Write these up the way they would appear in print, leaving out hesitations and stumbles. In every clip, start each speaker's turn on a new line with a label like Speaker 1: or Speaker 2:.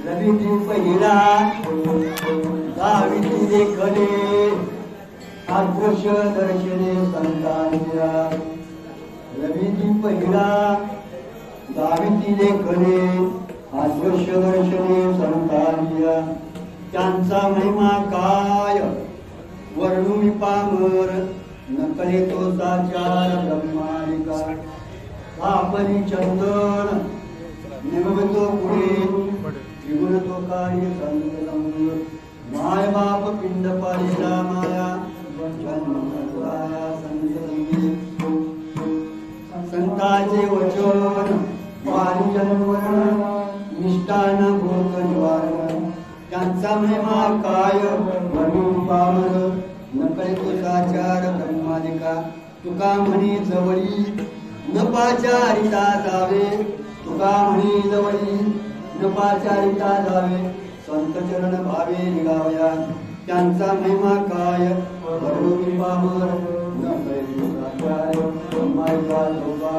Speaker 1: रवी पहिला गावी देखले अदृश्य दर्शने संतांच्या रवी पहिला गावी देखले अदृश्य दर्शने संतांच्या त्यांचा महिमा काय वर्णुमी पामर नकळे तो साचार ब्रह्मालिका आपली चंदन निमतो पुढे त्रिगुण तो कार्य संत माय बाप पिंड पालिला माया संतांचे वचन वारी जन्मरण निष्ठान भूत निवारण त्यांचा महिमा काय म्हणून पामर नकळे तो साचार ब्रह्मालिका तुका म्हणी जवळी न पाचारिता जावे तुका म्हणी जवळी न पाचारिता जावे संत चरण भावे निघावया त्यांचा महिमा काय वर्णुमी पामर नकळे तो साचार ब्रह्मालिका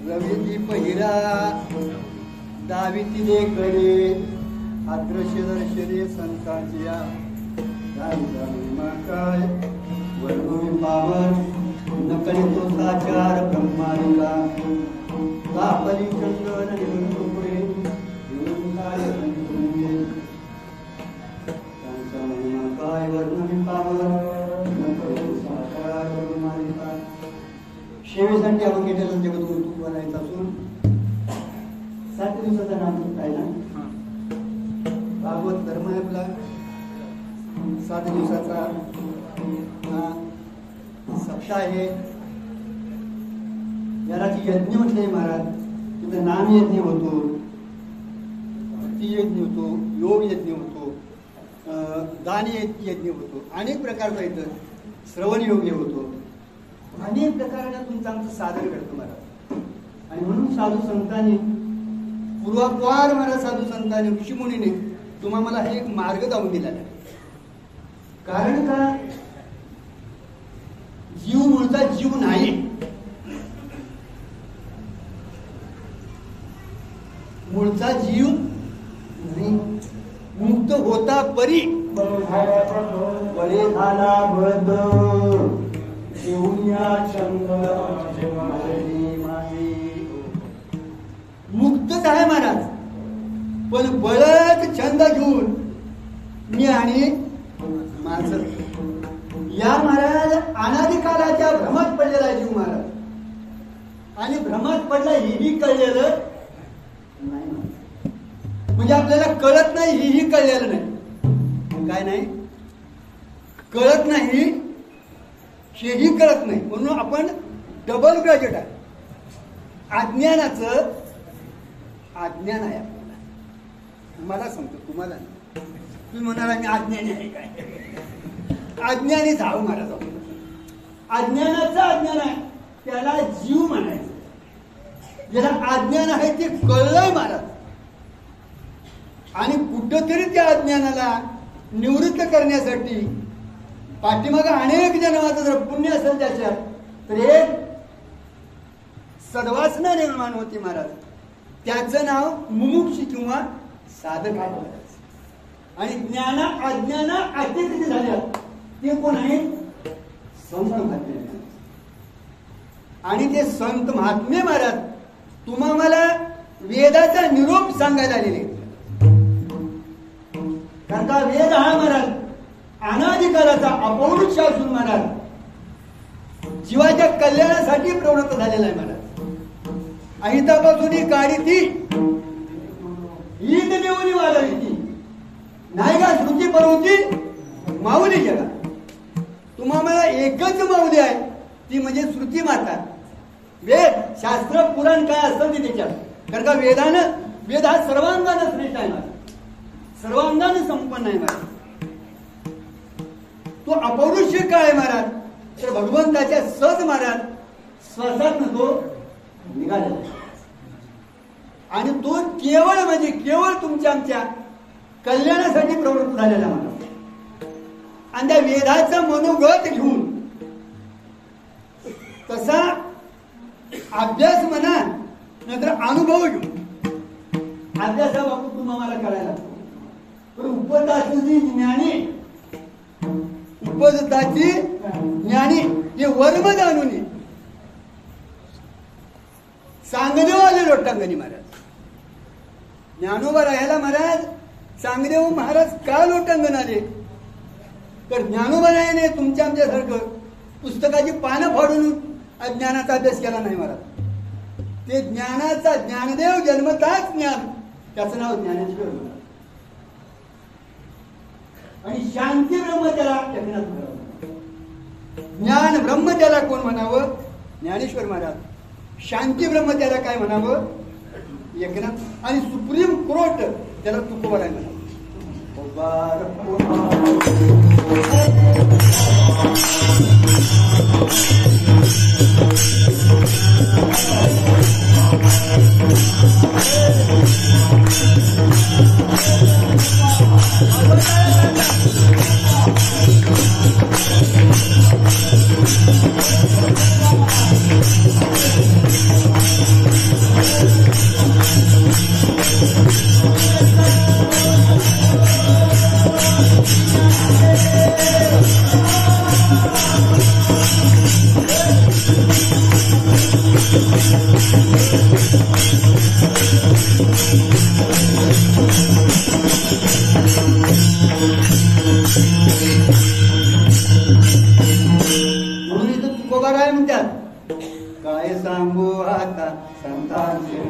Speaker 1: रवी पहिला दाविती देखले अदृश्य दर्शने संतांच्या काय वर्णुमी पामर नकळे तो साचार ब्रह्मालिका आपली चंदन निमतो पुढे काय वर्णुमी पामर नकळे तो साचार ब्रह्मालिका शेवेसाठी आपण घेतलेलं जगत तू बनायचं असून 7 दिवसाचा नाम आहे ना भागवत धर्म आहे आपला 7 दिवसाचा सप्ताह आहे याला ती यज्ञ म्हटले महाराज तिथं नाम यज्ञ होतो भक्ती यज्ञ होतो योग यज्ञ होतो दान यज्ञ होतो अनेक प्रकारचा इथं श्रवण योग्य होतो अनेक प्रकाराने तुमचं आमचं सादर करतो महाराज आणि म्हणून साधू संतांनी पूर्वापार महाराज साधू संतांनी ऋषीमुनीने तुम्हाला मला एक मार्ग दावून दिला आहे कारण का जीव मूळचा जीव नाही मूळचा जीव नाही मुक्त होता परी बरे झाला बद मुक्तच आहे महाराज पण बळच छंद घेऊन मी आणि माझं या महाराज अनादिकालाच्या भ्रमात पडलेला जीव महाराज आणि भ्रमात पडला हेही कळलेलं नाही म्हणजे आपल्याला कळत नाही हेही कळलेलं नाही काय नाही कळत नाही हेही कळत नाही म्हणून आपण डबल ग्रॅज्युएट आहे अज्ञानाचं अज्ञान आहे आपल्याला मला सांगतो तुम्हाला तुम्ही म्हणाला मी अज्ञानी आहे काय अज्ञानी जाऊ मला जाऊ अज्ञानाचं अज्ञान आहे त्याला जीव म्हणायचं ज्याला अज्ञान आहे ते कळलंय मला आणि कुठंतरी त्या अज्ञानाला निवृत्त करण्यासाठी पाठीमागे अनेक जन्माचं जर पुण्य असेल त्याच्यात तर एक सद्वासना निर्माण होती महाराज त्याचं नाव मुमुक्षी किंवा साधक आहे आणि ज्ञान अज्ञान अज्ञान झाल्या ते कोण आहेत? संत महात्मे. आणि ते संत महात्मे महाराज तुम्हाला वेदाचा निरोप सांगायला आलेले. कारण का वेद हा महाराज अनादिकालाचा अपौरुष असून महाराज जीवाच्या कल्याणासाठी प्रवृत्त झालेला आहे महाराज. अहितापासून ही काळी ती ईद नेऊन वाढावी ती नाही का श्रुती परवती माऊली जगा. तुम्हाला एकच माऊली आहे ती म्हणजे श्रुती माता. वेद शास्त्र पुराण काय असतं ते त्याच्यात. कारण का वेद हा सर्वांगाने श्रेष्ठ आहे महाराज, सर्वांगाने संपन्न आहे महाराज. तो अपौरुष काय आहे महाराज? तर भगवंताच्या सज महाराज श्वासात तो निघालेला आहे. आणि तो केवळ म्हणजे केवळ तुमच्या आमच्या कल्याणासाठी प्रवृत्त झालेला महाराज. आणि त्या वेदाचा मनोगत घेऊन तसा अभ्यास म्हणा नंतर अनुभव घेऊन अभ्यासाबाबत तुम्हाला कळायला लागतो. पण उपदाची ज्ञानी हे वर्म जाणून सांगदेव आले लोटांगणी महाराज. ज्ञानोबा राहायला महाराज सांगदेव महाराज का लोटांगण आले? तर ज्ञानोबा राहायने तुमच्या आमच्यासारखं पुस्तकाची पानं फाडून ज्ञानाचा अभ्यास केला नाही महाराज. ते ज्ञानाचा ज्ञानदेव जन्मताच ज्ञान त्याचं नाव ज्ञानेश्वर महाराज. आणि शांती ब्रह्म त्याला ज्ञान ब्रह्म त्याला कोण म्हणावं? ज्ञानेश्वर महाराज. शांती ब्रह्म त्याला काय म्हणावं? एकनाथ. आणि सुप्रीम कोर्ट त्याला तुकोबाराय म्हणावं. म्हणून इथं तुकोबाराय म्हणतात काय सांगू आता संतांचे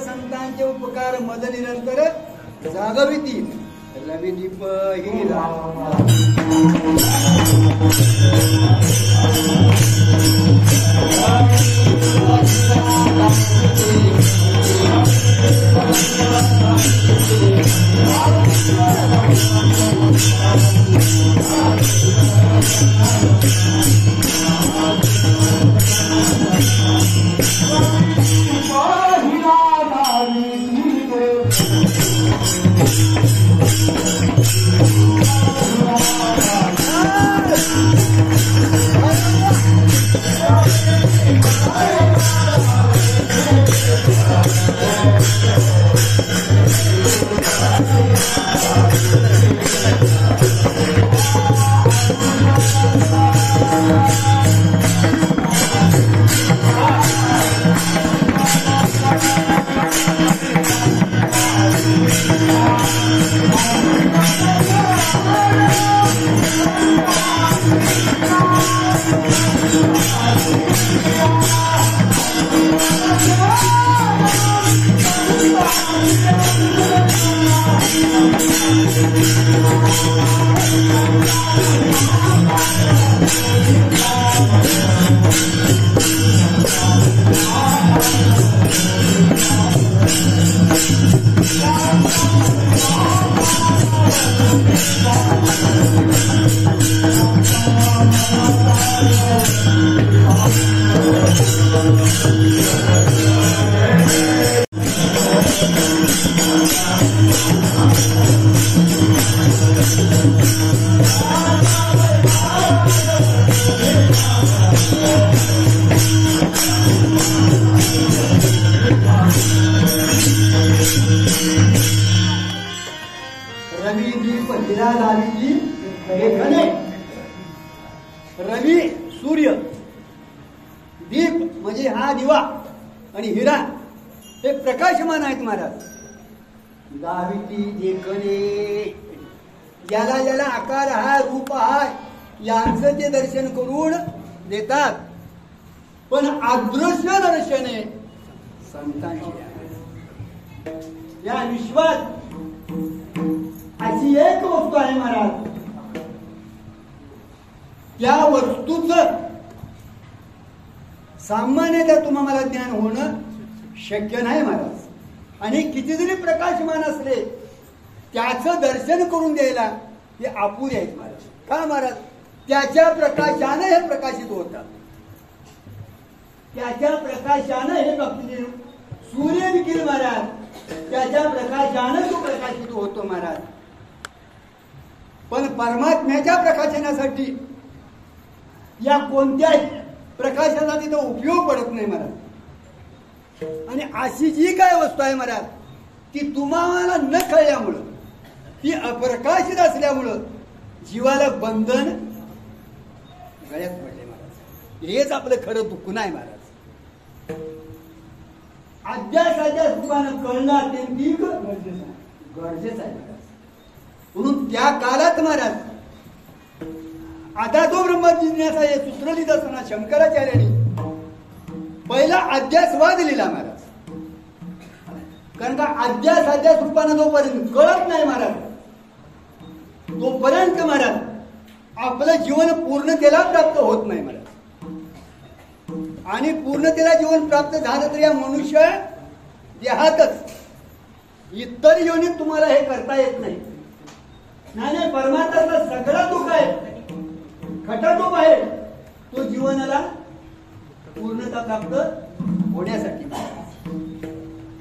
Speaker 1: संतांचे उपकार मद निरंतर जागविती रविदीप हिरा रवी दीप हिरा लावी घने. रवी सूर्य, दीप म्हणजे हा दिवा, आणि हिरा हे प्रकाशमान आहेत महाराज. दाविती देखणे, याला याला आकार हाय, रूप हाय, यांचं ते दर्शन करून देतात. पण अदृश्य दर्शने संतांची आहे. या विश्वात अशी एक वस्तू आहे महाराज, त्या वस्तूचं सामान्यतः तुम्हाला ज्ञान होणं शक्य नाही महाराज. आणि किती जरी प्रकाशमान असले, त्याचं दर्शन करून द्यायला हे अपुरे आहेत महाराज. का महाराज? त्याच्या प्रकाशानं हे प्रकाशित होतात. त्याच्या प्रकाशानं हे बघतील. सूर्य देखील महाराज त्याच्या प्रकाशानं तो प्रकाशित होतो महाराज. पण परमात्म्याच्या प्रकाशनासाठी या कोणत्याही प्रकाशाचा तिथं उपयोग पडत नाही महाराज. आणि अशी जी काय वस्तू आहे महाराज, ती तुम्हाला न कळल्यामुळं, ती अप्रकाशित असल्यामुळं जीवाला बंधन गळ्यात पडले महाराज. हेच आपलं खरं दुःख नाही महाराज. अध्यासाच्या रूपानं कळणं अत्यंतिक गरजेचं आहे महाराज. म्हणून त्या काळात महाराज, आता तो ब्रह्मजिज्ञासा हे सूत्र लिहित असताना शंकराचार्यांनी पहिला अध्यासवाद लिहिला महाराज. कारण का अध्यासाच्या रूपानं जोपर्यंत कळत नाही महाराज, तोपर्यंत महाराज आपलं जीवन पूर्णतेला प्राप्त होत नाही महाराज. आणि पूर्णतेला जीवन प्राप्त झालं तर या मनुष्य देहातच, इतर योनीत तुम्हाला हे करता येत नाही. नाही, परमात्म्याचा सगळा दुःख आहे, खटाटोप आहे, तो जीवनाला पूर्णता प्राप्त होण्यासाठी.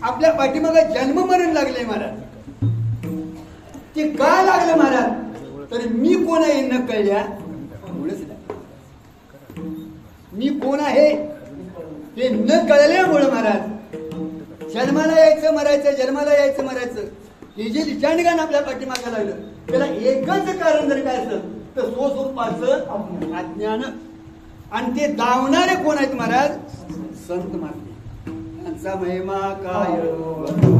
Speaker 1: आपल्या पाठीमागे जन्म मरण लागले महाराज. ते काय लागलं महाराज? तर मी कोण आहे न कळल्या मुळेच लागलं. मी कोण आहे ते न कळल्यामुळे महाराज जन्माला यायचं मरायचं, जन्माला यायचं मरायचं, हे जे लिचांडगान आपल्या पाठीमागे लागलं, त्याला एकच कारण जर काय असलं तर स्वस्वरूपाचं अज्ञान. आणि ते दावणारे कोण आहेत महाराज? संत महात्मे. त्यांचा महिमा काय.
Speaker 2: Oh,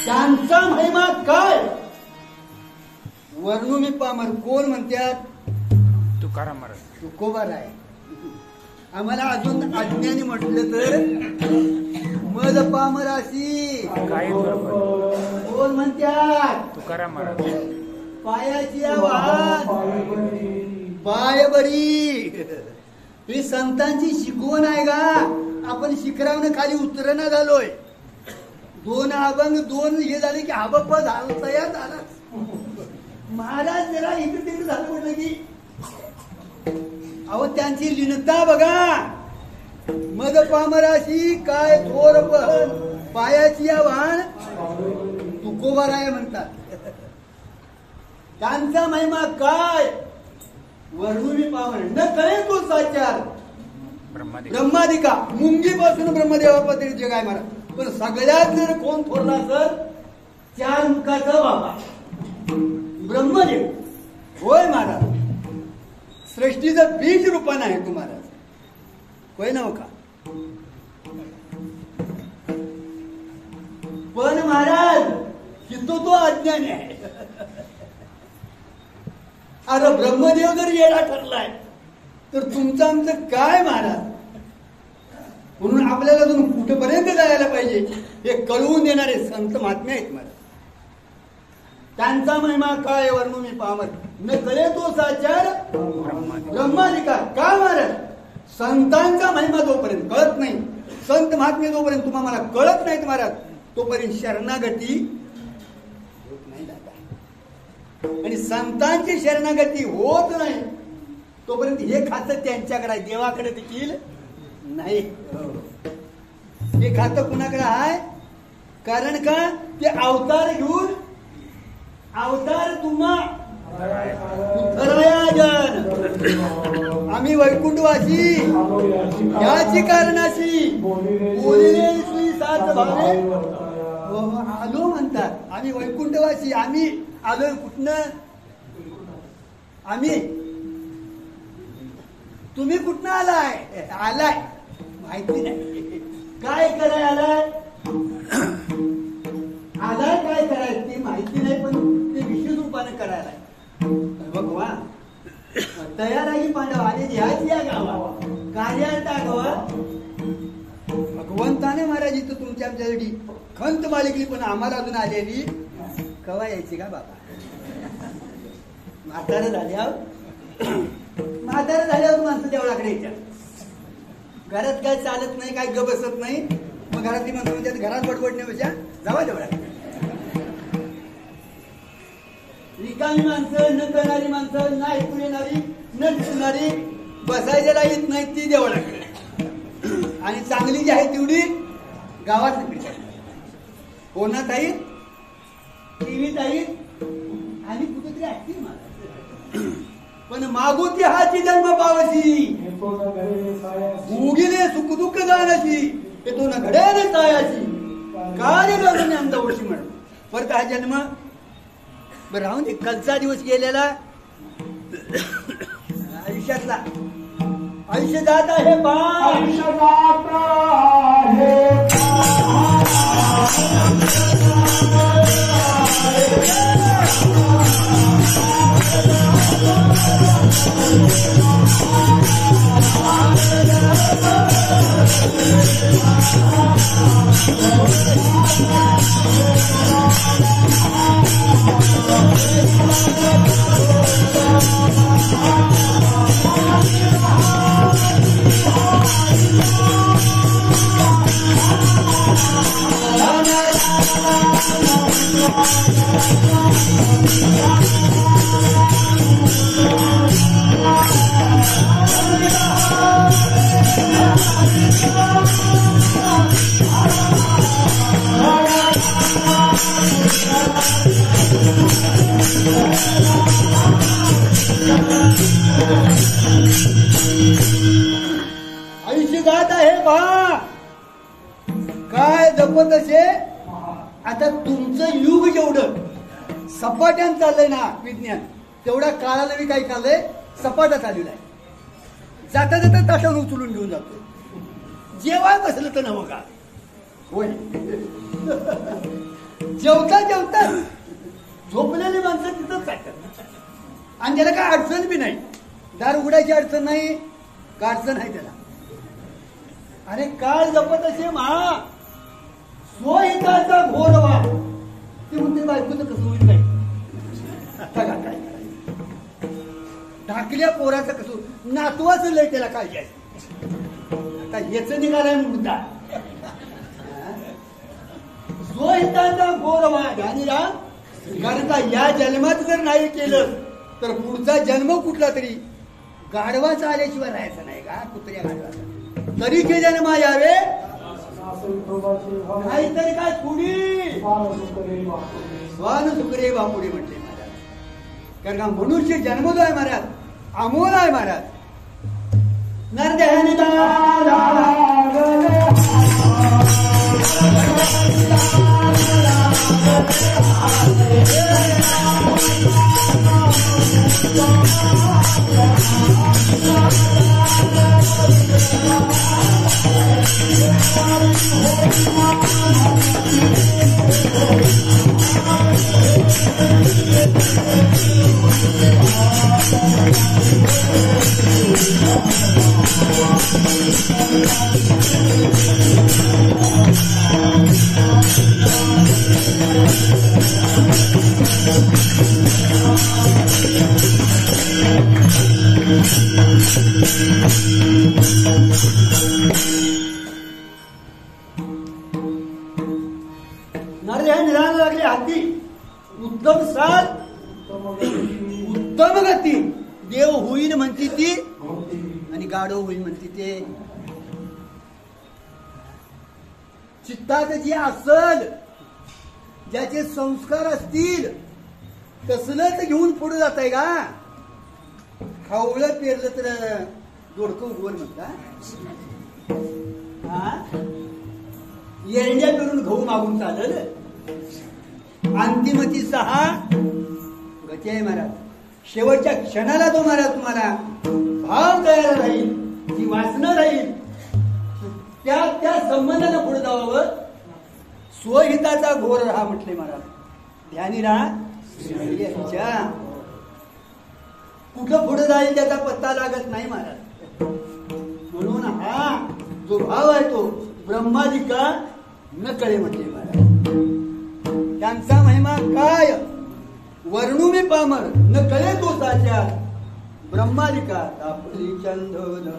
Speaker 1: त्यांचा महिमा काय वर्णू मी पामर. कोण म्हणतात?
Speaker 2: तुकाराम महाराज.
Speaker 1: तुकोबार आहे. आम्हाला अजून अज्ञानी म्हटलं तर मद पामराशी
Speaker 2: काय
Speaker 1: कोण म्हणतात?
Speaker 2: तुकाराम महाराज.
Speaker 1: पायाची आवाज पाय बरी. ही संतांची शिकवण आहे का? आपण शिखरावनं खाली उतरणा झालोय. दोन अभंग दोन हे झाले की आबप्पा झाला तयार झाला. महाराज जरा इकडे तिकडे झालं म्हटलं की अहो त्यांची लीनता बघा. मद पामराशी काय थोर पण पायाची आव्हान तुकोबाराय म्हणतात. त्यांचा महिमा काय वर्णुनी पामर न कळे तो साचार ब्रह्मादिका. मुंगीपासून ब्रह्मदेवापर्यंत जग आहे महाराज. पण सगळ्यात जर कोण थोरला तर चार मुखाचा बाबा ब्रह्मदेव. होय महाराज. सृष्टीचं बीज रूपानं आहे तू महाराज. होय ना का? पण महाराज कितो तो अज्ञानी आहे. अरे ब्रह्मदेव जर येडा ठरलाय तर तुमचं आमचं काय महाराज? म्हणून आपल्याला अजून कुठपर्यंत जायला पाहिजे हे कळवून देणारे संत महात्मे आहेत महाराज. त्यांचा महिमा काय वर्णू मी पामर न कळे तो साचार ब्रह्मादिका. का महाराज? संतांचा महिमा जोपर्यंत कळत नाही, संत महात्मे जोपर्यंत तुम्हाला कळत नाहीत महाराज, तोपर्यंत शरणागती होत नाही दादा. आणि संतांची शरणागती होत नाही तोपर्यंत हे खातं त्यांच्याकडे आहे, देवाकडे देखील नाही. हे खातं कुणाकडे आहे? कारण का ते अवतार घेऊन अवतार तुम्हा आम्ही वैकुंठवासी याची कारणाशी बोलिले श्री सात भावे आलो म्हणतात. आम्ही वैकुंठवासी. आम्ही आलोय कुठनं? आम्ही तुम्ही कुठनं आलाय? आलाय माहिती नाही. काय कराय आलाय? आलाय काय कराय ती माहिती नाही. पण ते विशेष रूपाने करायला भगवान तयार आहे. पांडव आले ह्याच या गावा कार्यात टाकावा. भगवंताने महाराज इथं तुमच्या आमच्यासाठी खंत मालिकली पण आम्हाला अजून आलेली कवा यायची का बाबा? म्हातारं झाल्यावर माणसं देवळाकडे येतात. घरात काय चालत नाही, काय ग बसत नाही. मग घरातली माणसं म्हणतात घरात बडबडण्यापेक्षा जावा देवळाकडे. रिकामी माणसं, न करणारी माणसं, न ऐकून येणारी, न दिसणारी, बसायला येत नाही ती देवळाकडे. आणि चांगली जी आहे तेवढी गावात पिढी कोणात आहेत, टीव्हीत आहेत आणि कुठेतरी असतील मला. पण मागोती हाची जन्म पावशी उगिले सुख दुःख जाण्याची येतो ना घडे न तायाची कार्य करून आमचा वर्षी म्हणून परत हा जन्म बरं राहून दे. कालचा दिवस गेलेला आयुष्यातला आयुष्य जात आहे बा. आयुष्य जात आहे आयुष्य जात आहे बा. काय जपत असे आता तुमचं युग जेवढं सपाट्यानं चाललंय ना विज्ञान, तेवढा काळाला मी काय चाललंय सपाटा चाललेला आहे. जाता जाता ताटावर उचलून घेऊन जातो. जेव्हा बसलं तर नवं का होय. जेवता जेवता झोपलेली माणसं तिथंच जातात आणि त्याला काय अडचण बी नाही. दार उघडायची अडचण नाही, का अडचण आहे त्याला. अरे काळ जपत असे महा स्वहिताचा घोरवा. ते म्हणते बायकोचं कसं होईल काय आता का काय ढाकल्या पोराचं कसं नातवाचं लय त्याला काळजी आहे. आता हेच निघालाय मुद्दा. स्वहिताचा घोरवा ध्यानीला. कारण का या जन्मात जर नाही केलं तर पुढचा जन्म कुठला तरी गाढवाचा आल्याशिवाय राहायचा नाही का, कुत्र्या गाढवाचा. तरी के जन्म यावे नाहीतरी काय थोडी स्वान सुकरे बापुडे म्हटले महाराज. कारण का मनुष्य जन्म जो आहे महाराज अमोल आहे महाराज. नरदेहनी निराला लागले हाती. उत्तम साल उत्तम गती. देव होईल म्हणती ती आणि गाढव होईल म्हणती ते. चित्तात जे असल ज्याचे संस्कार असतील तसलंच घेऊन पुढे जात आहे का. खावळं पेरलं तर दोडकं उगवल म्हणता. येरड्या करून गहू मागून चालल. अंतिमती 6 गती आहे महाराज. शेवटच्या क्षणाला तो महाराज तुम्हाला भाव तयार राहील, ती वासना राहील, त्या संबंधाला पुढे जावावं. स्वहिताचा घोर राहा म्हटले महाराज. ध्यानी राहा. कुठं पुढे जाईल त्याचा पत्ता लागत नाही महाराज. म्हणून हा जो भाव आहे तो ब्रह्मादिका न कळे म्हटले महाराज. त्यांचा महिमा काय वर्णू मी पामर न कळे तो साच्या. ब्रह्मादिका तापली चंदन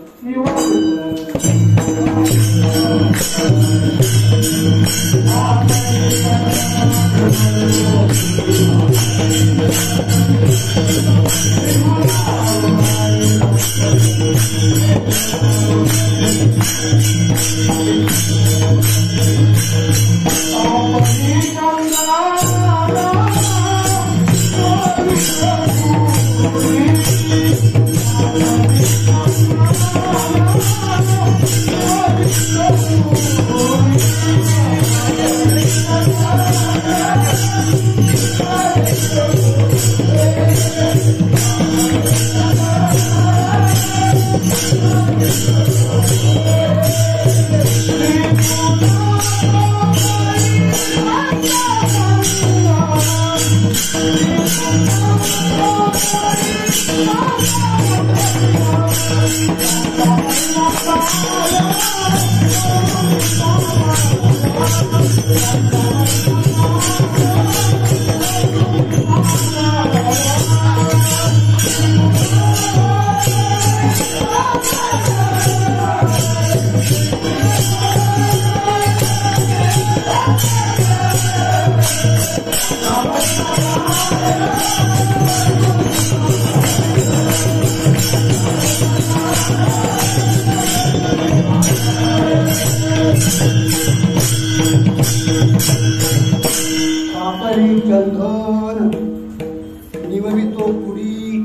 Speaker 1: निववितो कुडी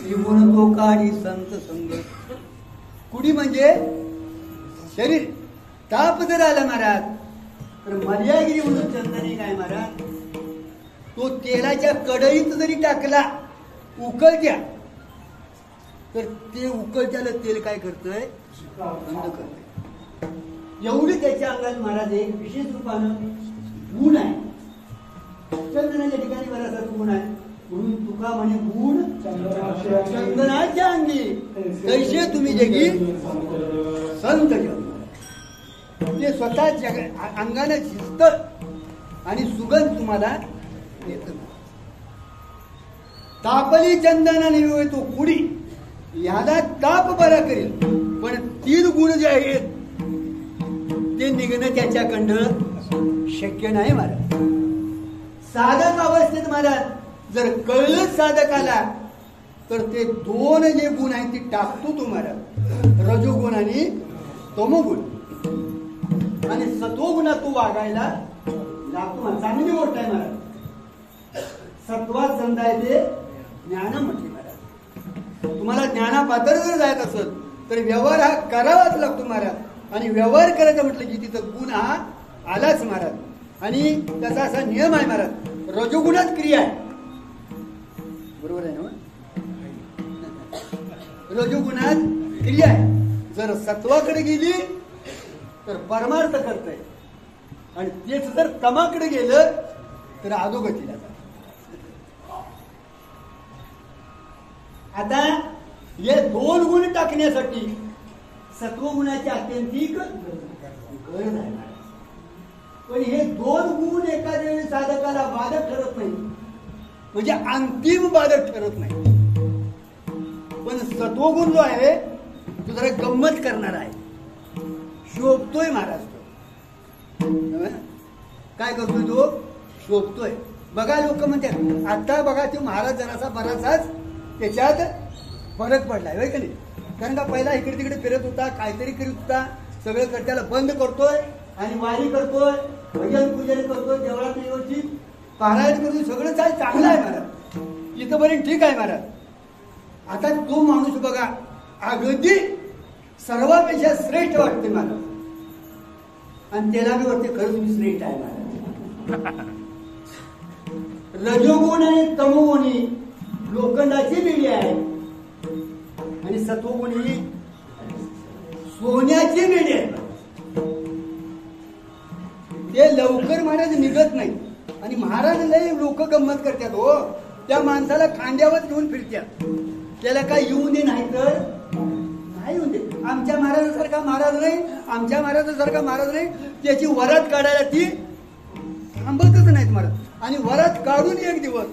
Speaker 1: निवून तो काळी संत संग. कुडी म्हणजे शरीर. ताप जर आला महाराज तर मर्यागिरी म्हणून चंदनी काय तो तेलाच्या कढईत जरी टाकला उकळत्या तर ते उकळत्याला तेल काय करतंय बंद करतंय. एवढी त्याच्या अंगात महाराज एक विशेष रूपानं गुण आहे. चंदनाच्या ठिकाणी बराचसा गुण आहे म्हणून तुका म्हणे गुण चंदनाच्या अंगी तैसे तुम्ही जगी संत जग. ते स्वतः अंगाने शिस्त आणि सुगंध तुम्हाला येत. तापली चंदनाने तो कुडी याला ताप बरा करेल. पण 3 गुण जे आहेत ते निघणं त्याच्याकडं शक्य नाही महाराज. साधक अवस्थेत महाराज जर कळलं साधकाला तर ते 2 जे गुण आहेत ते टाकतो तो महाराज. रजोगुण आणि तमोगुण. आणि सत्वगुणात तो वागायला लागतो. चांगली गोष्ट आहे महाराज. सत्वात संत आहे ते ज्ञान म्हटले महाराज. तुम्हाला ज्ञानापात्र जर जायचं असेल तर व्यवहार हा करावाच लागतो महाराज. आणि व्यवहार करायचं म्हटलं की तिथं गुण हा आलाच महाराज. आणि त्याचा असा नियम आहे महाराज. रजोगुणात क्रिया आहे बरोबर आहे ना. रजोगुणात क्रिया आहे. जर सत्वाकडे गेली तर परमार्थ करतंय आणि तेच जर तमाकडे गेलं तर अधोगतीला जात. आता हे 2 गुण टाकण्यासाठी सत्वगुणाची अत्यंतिक गरज आहे. पण हे 2 गुण एखाद्या वेळी साधकाला बाधक ठरत नाही म्हणजे अंतिम बाधक ठरत नाही. पण सत्वगुण जो आहे तो जरा गंमत करणार आहे. शोभतोय महाराज. काय करतोय तो शोभतोय. बघा लोक म्हणतात आता बघा तो महाराज जरासा बराचाच त्याच्यात फरक पडलाय होय की नाही. कारण का पहिला इकडे तिकडे फिरत होता काहीतरी करीत होता. सगळं कर्त्याला बंद करतोय आणि वारी करतोय भजन पूजन करतोय देवळात व्यवस्थित पारायण करतोय. सगळं चांगलं आहे महाराज. इथंपर्यंत ठीक आहे महाराज. आता तो माणूस बघा अगदी सर्वापेक्षा श्रेष्ठ वाटते महाराज. आणि त्याला बी वाटते खरंच मी श्रेष्ठ आहे महाराज. रजोगुण आणि तमोगुणी लोखंडाची बेडी आहे आणि सत्वगुणी सोन्याची बेडी आहे. ते लवकर महाराज निघत नाही. आणि महाराज लय लोक गंमत करतात हो. त्या माणसाला खांद्यावर घेऊन फिरतात. त्याला काय येऊ दे नाही तर नाही येऊ दे. आमच्या महाराजासारखा महाराज नाही आमच्या महाराजासारखा महाराज नाही. त्याची वरात काढायला ती थांबतच नाहीत महाराज. आणि वरात काढून एक दिवस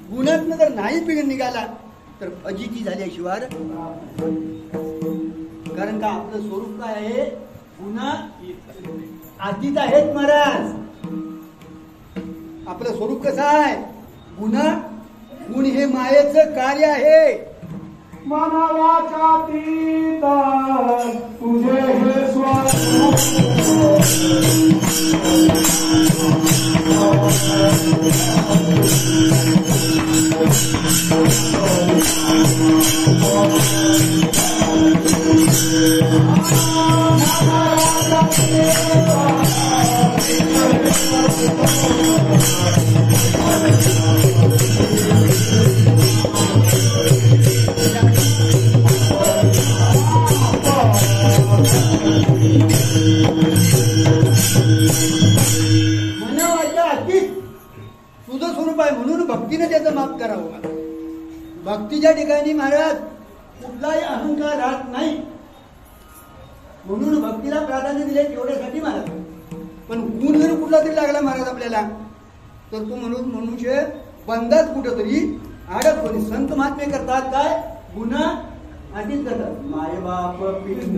Speaker 1: गुणातनं जर नाही पिढ निघाला तर फजिती झाल्याशिवाय. कारण का आपलं स्वरूप काय आहे गुन्हा अतीत आहेत महाराज. आपलं स्वरूप कसं आहे गुन्हा गुण हे मायेचं कार्य आहे.
Speaker 3: मनावाचा तीता तुझे हे स्वरूप
Speaker 1: तुझं स्वरूप आहे म्हणून भक्तीने त्याचं माफ करावं. भक्तीच्या ठिकाणी महाराज कुठलाही अहंकार राहत नाही म्हणून भक्तीला प्राधान्य दिले तेवढ्यासाठी महाराज. पण गुण जर कुठला तरी लागला महाराज आपल्याला तर तो म्हणून मनुष्य बंदात कुठंतरी अडकतो. संत महात्मे करतात काय गुन्हा आधीच करतात. माय बाप पिंड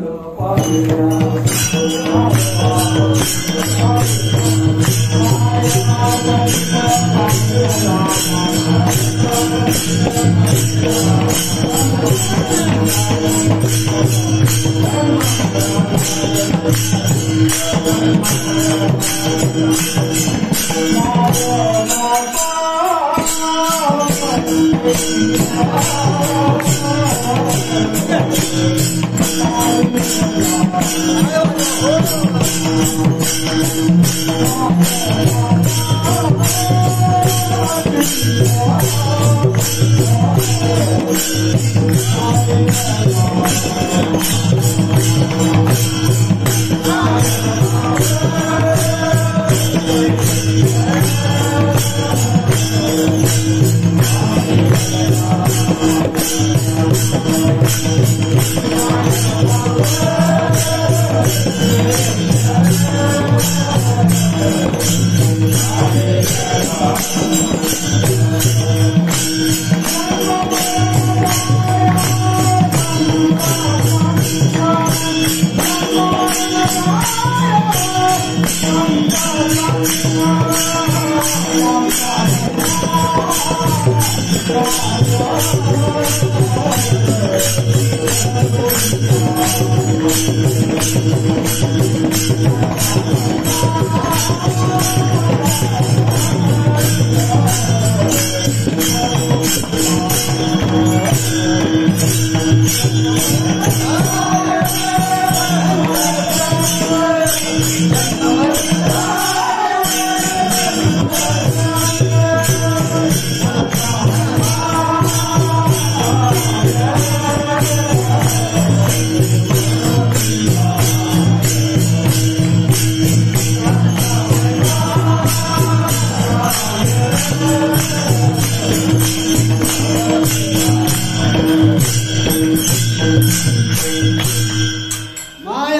Speaker 3: Oh
Speaker 1: माय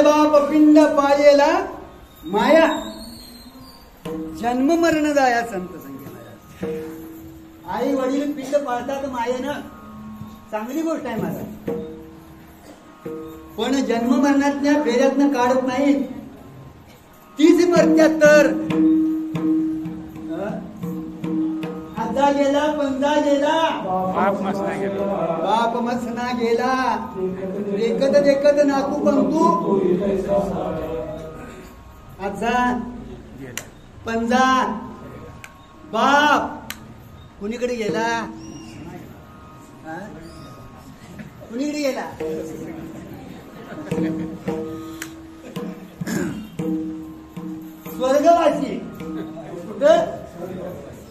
Speaker 1: बाप पिंड पायेला माया जन्म मरण जाया संत संगे. आई वडील पिंड पाळतात मायेनं, चांगली गोष्ट आहे माझा. पण जन्म मरणातल्या फेऱ्यातनं काढत नाहीत, तीच मरत्यात तर. आजा गेला पंजा गेला,
Speaker 2: बाप मसना गेला.
Speaker 1: बाप मसना गेला, देखत देखत नातू पंतू. आजा
Speaker 2: गेला.
Speaker 1: पंजा बाप कुणीकडे गेला? हा? कुणीकडे गेला? स्वर्गवासी, कुठं?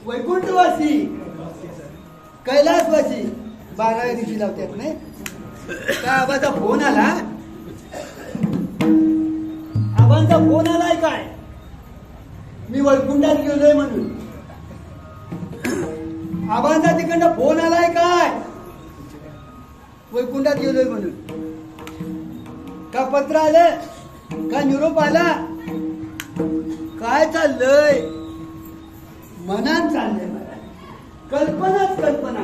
Speaker 1: वैकुंठवासी, कैलासवासी. 12व्या दिवशी लावतात नाही काय? आबाचा फोन आला, आबांचा फोन आलाय काय? मी वैकुंठात गेलोय म्हणून. आबांचा तिकडनं फोन आलाय काय? वैकुंठात गेलोय म्हणून. का पत्र आलं? का निरोप आला? काय चाललंय? मनात चाललंय मला. कल्पनाच कल्पना,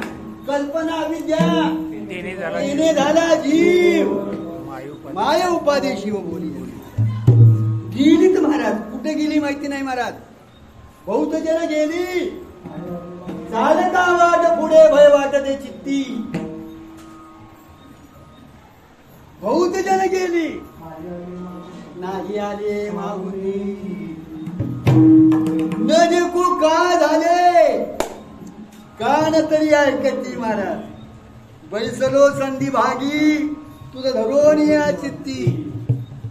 Speaker 1: कल्पना अविद्या, तिने झाला जीव. माय उपाधी शिव बोली. गेलीत महाराज. कुठे गेली माहिती नाही महाराज. बहुत जण गेली. चालता वाट पुढे भय वाटते चित्ती. बहुत जण गेली, नाही आले मागुनी. न देखू का झाले, कान तरी ऐकती महाराज. बैसलो संधी भागी, तुझं धरून या चित्ती.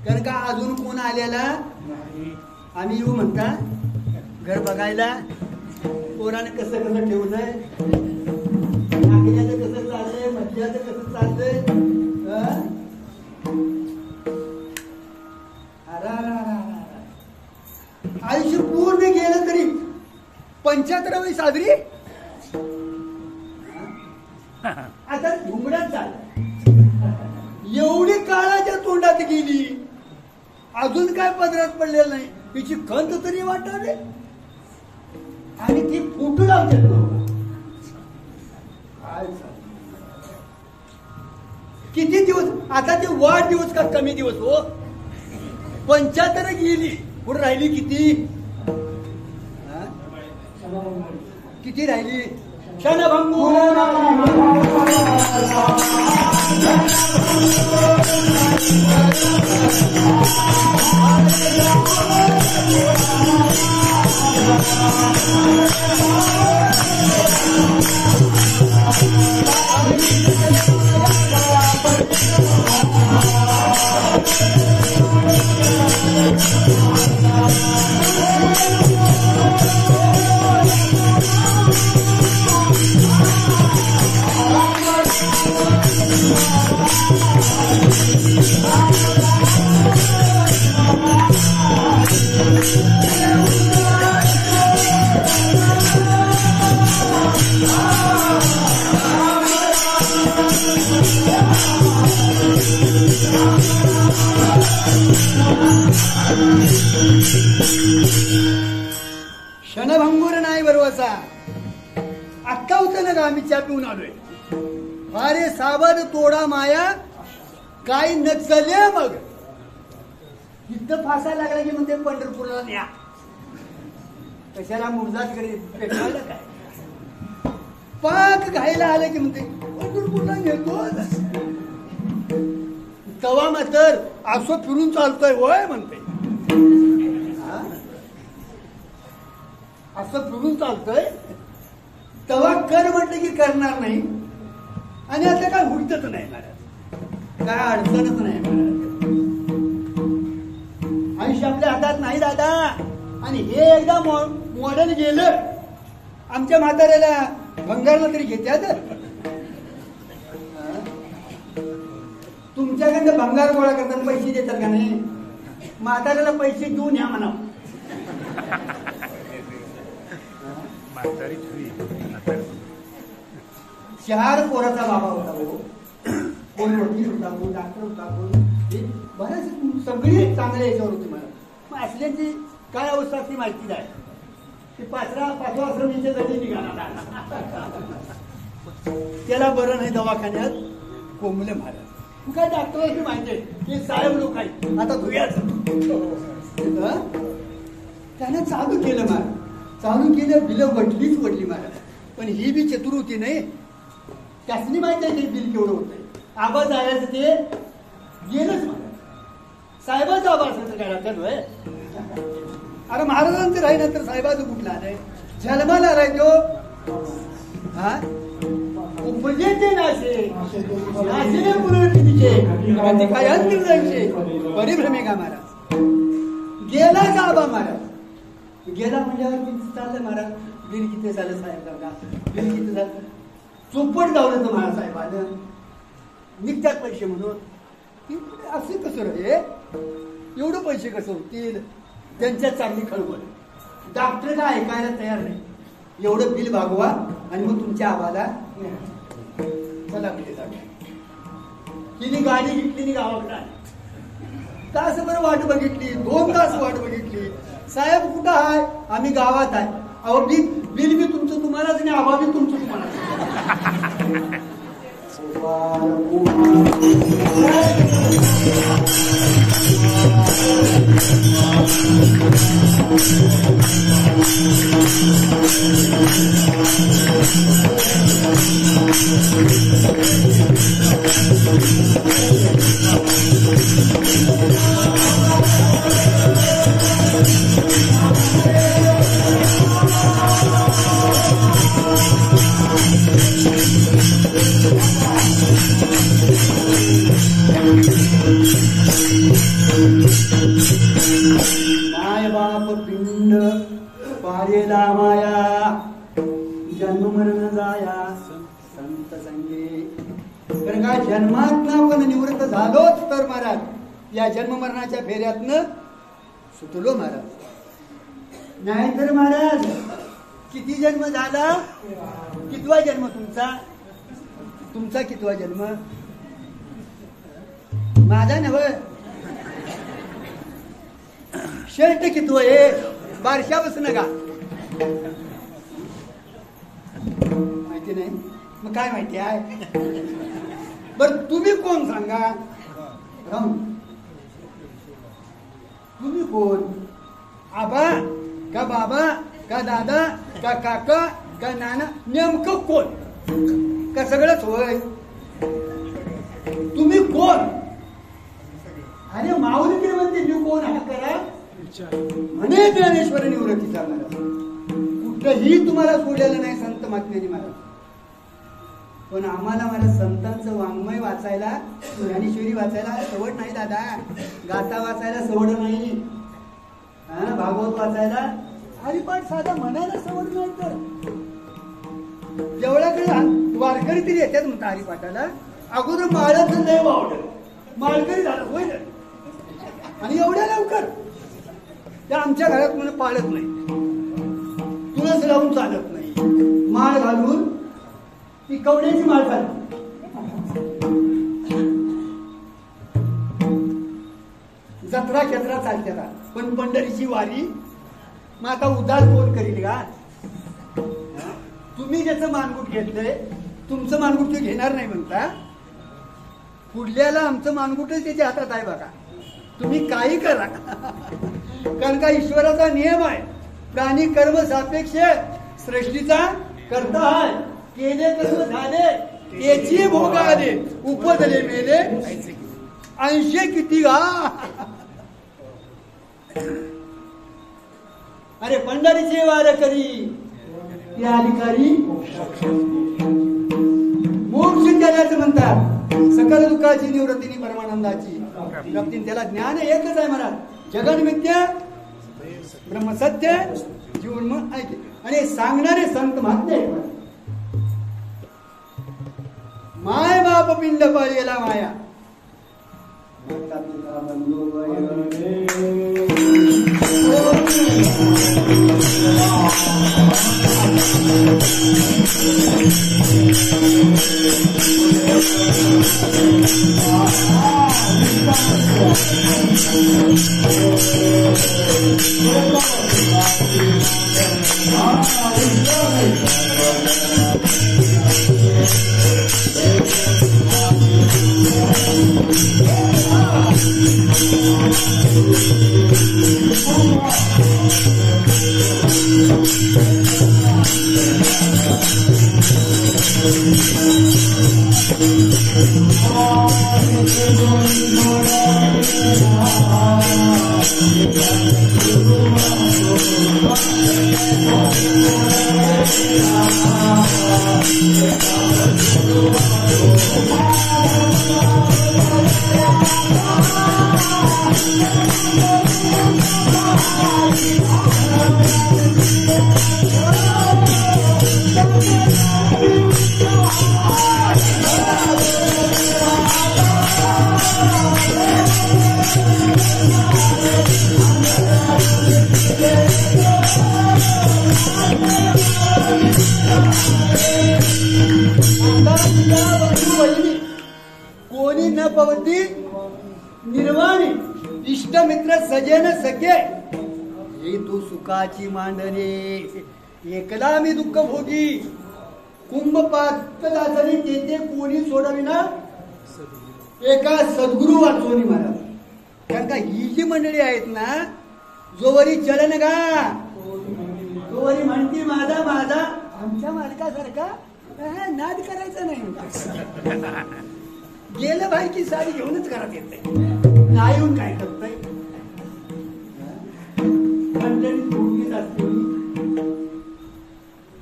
Speaker 1: कारण का अजून कोण आलेला? आम्ही येऊ म्हणता घर बघायला. पोरानं कसं कसं ठेवलंय, नागल्याचं कसं चाललंय, मध्याचं कसं चाललंय. आयुष्य पूर्ण गेलं तरी 75वी साजरी. आता घुंगडात चालला. एवढी काळाच्या तोंडात गेली, अजून काय पदरात पडलेलं नाही. तिची खंत तरी वाटावे. आणि ती फुटू लावते. किती दिवस आता ते वाढदिवस का कमी दिवस हो? 75 गेली, पुढे राहिली किती? किती राहिली? क्षणभंगू. क्षणभंगूर नाही बरोबरचा. अक्का होतं ना का आम्ही चहा पिऊन आलोय. अरे साबद तोडा माया काय नचले. मग इथं फासायला लागला की म्हणते पंढरपूरला न्या. कशाला मुर्जात कडे पेटवायला काय? पाक घायला आलं की म्हणते पंढरपूरला नेतो तवा मात्र असं फिरून चालतोय वय म्हणते हा? असं फिरून चालतोय तवा कर म्हटलं की करणार नाही आणि आता काय हुडतच नाही महाराज काय अडचणच नाही महाराज आयुष्य आपल्या हातात नाही दादा आणि हे एकदा मॉडेल गेलं आमच्या म्हाताऱ्याला भंगारला तरी घेत्यात तुमच्याकडे भंगार गोळा करताना पैसे देतात का नाही म्हाताऱ्याला पैसे देऊन या म्हणा चार पोराचा बाबा होता भाऊ कोण वकील होता कोण डॉक्टर होता कोण बरेच सगळे चांगले याच्यावर होते मला मग असल्याची काय अवस्था ती माहिती आहे ते पाचवा आश्रमीच्या जरी निघाला त्याला बरं नाही दवाखान्यात कोंबले महाराज काय डॉक्टरांची माहिती आहे ते साहेब लोक आहेत आता धुयाच त्याने चालू केलं महाराज चालू केलं बिलं वडलीच वडली महाराज पण ही बी चतुर होती नाही त्यासनी माहिती आहे ते बिल केवढं होतंय आबा जायचं ते गेलंच महाराज साहेबाचं आबा असेल तर काय राहतात होय अरे महाराजांचं राहिलं तर साहेबाचं कुठलं आलंय जन्माला राहतो हा उपजेते नाशे नाशेने पुनर्निधीचे कधी काय अंतिम जायचे परिभ्रमे का महाराज गेलाच आबा महाराज गेला म्हणजे चाललं महाराज बिल किती झालं साहेब का बिल किती झालं चोपट जावलं तर महाराज साहेबानं निघतात पैसे म्हणून असे कसं रे एवढं पैसे कसं होतील त्यांच्यात चांगली खळबळ डॉक्टर काय ऐकायला तयार नाही एवढं बिल भागवा आणि मग तुमच्या आबाला चला कुठे जागा तिने गाडी घेतली गावाकडे तासभर वाट बघितली 2 तास वाट बघितली साहेब कुठं आहे आम्ही गावात आहे अहो बिल बी तुमचं तुम्हालाच नाही आबा बी तुमचं तुम्हाला माय बाप पिंड पारेला माया जन्म मरण जाया संत संगे कारण का जन्मातनं आपण निवृत्त झालोच तर महाराज या जन्म मरणाच्या फेऱ्यातनं सुटलो महाराज नाहीतर महाराज किती जन्म झाला कितवा जन्म तुमचा कितवा जन्म माझा नव्हे शर्ट कितव आहे बारशा बसून का माहिती नाही मग काय माहिती आहे बर तुम्ही कोण सांगा तुम्ही कोण आबा का बाबा का दादा का काका का नाना नेमकं कोण का सगळंच होय तुम्ही कोण अरे माऊली तरी म्हणते मी कोण हा करा म्हणे ज्ञानेश्वर निवृत्ती चालणार कुठंही तुम्हाला सोडलेलं नाही संत महात्म्याने महाराज पण आम्हाला मला संतांचं वाङ्मय वाचायला ज्ञानेश्वरी वाचायला सवड नाही दादा गाथा वाचायला सवड नाही भागवत वाचायला हरिपाठ साधा म्हणायला सवड नाही तर जेवढ्याकडे वारकरी तरी येतात म्हणतात हरिपाठाला अगोदर माळाचं नाही वावडत माळकरी झालं होय आणि एवढ्या लवकर त्या आमच्या घरात मला पाळत नाही तुळस लावून चालत नाही माळ घालून ती कवड्याची माळ घालून जत्रा क्षेत्रा चालते का पण पंढरीची वारी मग आता उदार कोण करील का तुम्ही ज्याचं मानगुट घेतलंय तुमचं मानगुट ते घेणार नाही म्हणता पुढल्याला आमचं मानगुटच त्याच्या हातात आहे बघा तुम्ही काही करा कारण का ईश्वराचा नियम आहे प्राणी कर्म सापेक्ष सृष्टीचा करता आहे केले कसं झाले त्याची भोग आले उपजले मेले 80 किती हा. अरे पंढरीचे वार करी ते अधिकारी मोक्ष त्यालाच म्हणतात. सकल दुःखाची निवृत्तीनी परमानंदाची प्राप्ती. त्याला ज्ञान एकच आहे महाराज. जगन्मिथ्या ब्रह्मसत्य जीवन ऐके आणि सांगणारे संत महात्मे आहेत. माय बाप पिंड पाळलेला माया कोणी न पवती निर्वाणी इष्टमित्र सजेन सखे हे तू सुखाची मांडणे एकला मी दुःख भोगी कुंभ पातळी तेथे कोणी सोडविना एका सद्गुरु वाचोनी महाराज. कारण का ही जी मंडळी आहेत ना जोवरी चलन गा जोवरी म्हणती माझा माझा आमच्या मालकासारखा नाद करायचा नाही. गेलं भाई की साडी घेऊनच घरात येत नाही येऊन काय करतय असते.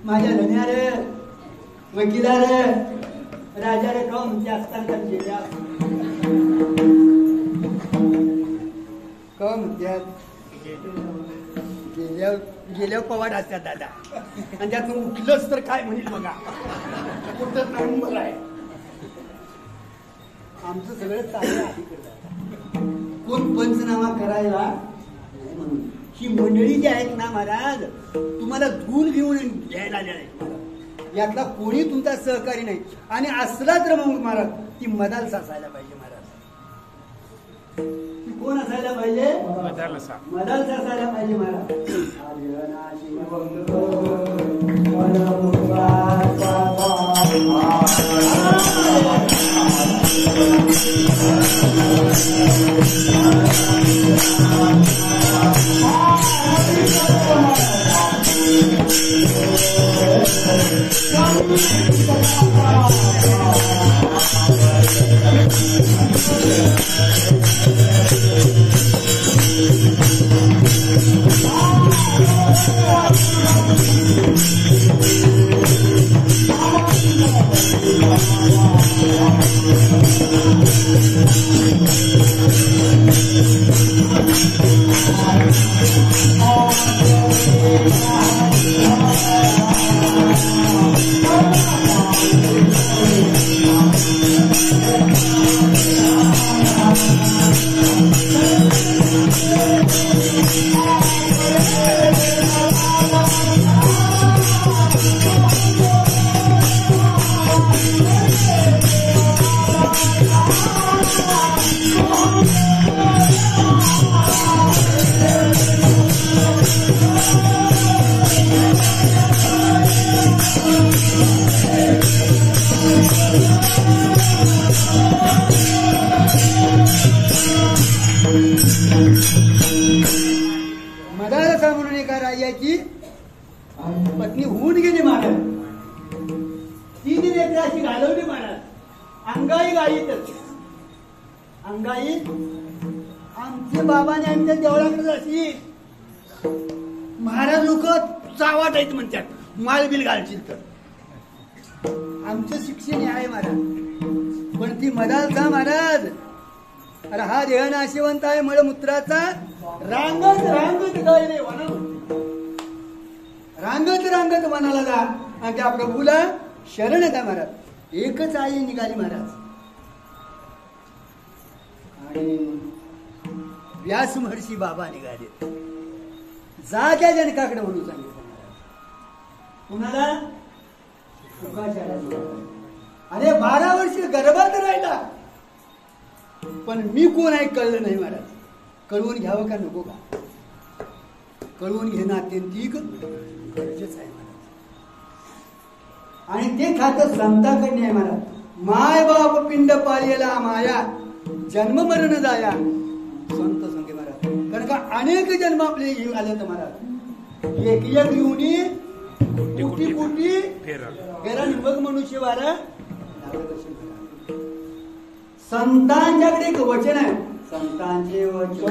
Speaker 1: माझ्या धन्या रे वकिला रे राजा रे कम जास्त गेल्या कम गेल्यावर पवाड असतात दादा आणि त्यातून उठलंच तर काय म्हणेल बघा कुठं नंबर आहे आमचं सगळं चांगलं आहे. कोण पंचनामा करायला म्हणून ही मंडळी जी आहेत ना महाराज तुम्हाला धूल घेऊन घ्यायला आल्या आहेत. यातला कोणी तुमचा सहकारी नाही आणि असला तर मग महाराज ती मदाल साचायला पाहिजे महाराज. ती कोण असायला पाहिजे मदाल साचायला पाहिजे महाराज. मदालसा म्हणून एका राजाची पत्नी होऊन गेली महाराज. तीन लेकरं अशी घालवली महाराज. अंगाई गाईतच अंगाई आमच्या बाबाने आमच्या देवळाकडे अशी महाराज लोक चावाट आहेत म्हणतात मालबिल घालतील तर. आमचं शिक्षण आहे महाराज. पण ती मदालचा महाराज अरे हा देह नाशिवंत आहे मळमूत्राचा रांगत रांगत गायले वना रांगत रांगत वनाला जा आणि त्या प्रभूला शरण द्या महाराज. एकच आई निघाली महाराज. आणि व्यास महर्षी बाबा निघाले. जा त्या जनकाकडे म्हणून सांगितलं महाराज. कुणाला अरे 12 वर्ष गर्भात राहिला पण मी कोण आहे कळलं नाही महाराज. कळवून घ्यावं का नको का? कळवून घेणं अत्यंतिक गरजेचं आहे महाराज. आणि ते खातं संताकडे आहे महाराज. माय बाप पिंड पाळलेला माया जन्म मरण जाया संत संगे महाराज. कारण का अनेक जन्म आपले आले तर महाराज. एक एक युनी कोटी कोटी फेरा निमग मनुष्य वारा संतांच्याकडे एक वचन आहे. संतांचे वचन